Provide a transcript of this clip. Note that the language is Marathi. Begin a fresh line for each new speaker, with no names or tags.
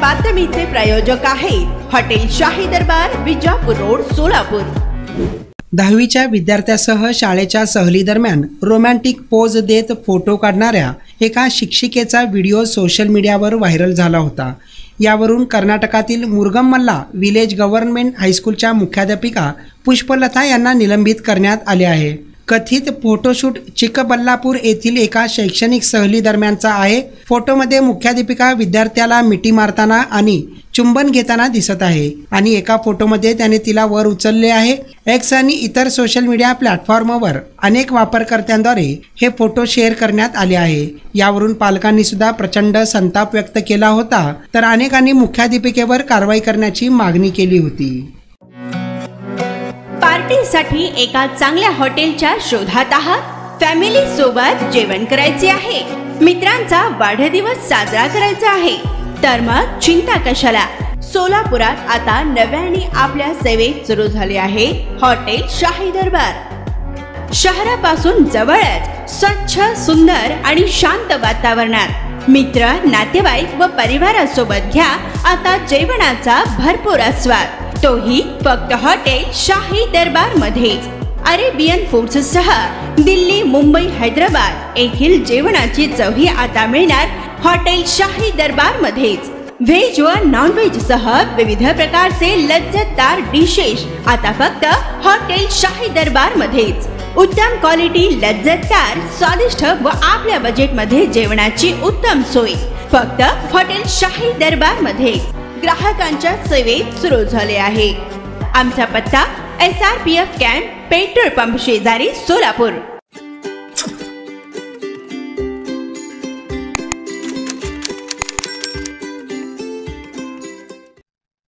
बातमीचे प्रायोजक आहेत हॉटेल शाही दरबार, विजापूर रोड, सोलापूर।
10वीच्या विद्यार्थ्यासह शाळेच्या सहली दरम्यान रोमॅन्टिक पोज देत फोटो काढणाऱ्या एका शिक्षिकेचा व्हिडिओ सोशल मीडियावर व्हायरल झाला होता। यावरून कर्नाटकातील मुरुगमल्ला विलेज गव्हर्नमेंट हायस्कूलच्या मुख्याध्यापिका पुष्पलता यांना निलंबित करण्यात आले आहे। कथित फोटोशूट चिकबल्लापूर येथील एका शैक्षणिक सहली दरम्यानचा आहे। फोटोमध्ये मुख्याध्यापिका विद्यार्थ्याला मिठी मारताना आणि चुंबन घेताना दिसत आहे आणि एका फोटोमध्ये त्याने तिला वर उचलले आहे। एक्स आणि इतर सोशल मीडिया प्लॅटफॉर्मवर अनेक वापरकर्त्यांद्वारे हे फोटो शेअर करण्यात आले आहे। यावरून पालकांनी सुद्धा प्रचंड संताप व्यक्त केला होता, तर अनेकांनी मुख्याध्यापिकेवर कारवाई करण्याची मागणी केली होती।
पार्टीसाठी एका चांगल्या हॉटेलच्या शोधात आहात? फॅमिली सोबत जेवण करायचे आहे, मित्रांचा वाढदिवस साजरा करायचा आहे, तर मग चिंता कशाला। सोलापुरात आता नव्याने आपल्या सेवेत सुरू झाले आहे हॉटेल शाही दरबार। शहरापासून जवळच स्वच्छ, सुंदर आणि शांत वातावरणात मित्र, नातेवाईक व परिवारासोबत घ्या आता जेवणाचा भरपूर आस्वाद, तोही फक्त हॉटेल शाही दरबार मध्येच। अरेबियन फूड्स सह दिल्ली, मुंबई, हैदराबाद येथील जेवणाची चवही आता मिळणार हॉटेल शाही दरबार मध्येच। व्हेज व नॉन व्हेज सह विविध प्रकारचे लज्जतदार डिशेस आता फक्त हॉटेल शाही दरबार मध्येच। उत्तम क्वालिटी, लज्जतदार, स्वादिष्ट व आपल्या बजेट मध्ये जेवणाची उत्तम सोय फक्त हॉटेल शाही दरबार मध्येच। ग्राहकांच्या सेवेत सुरू झाले आहे। आमचा पत्ता SRPF कॅम्प, पेट्रोल पंप शेजारी, सोलापूर।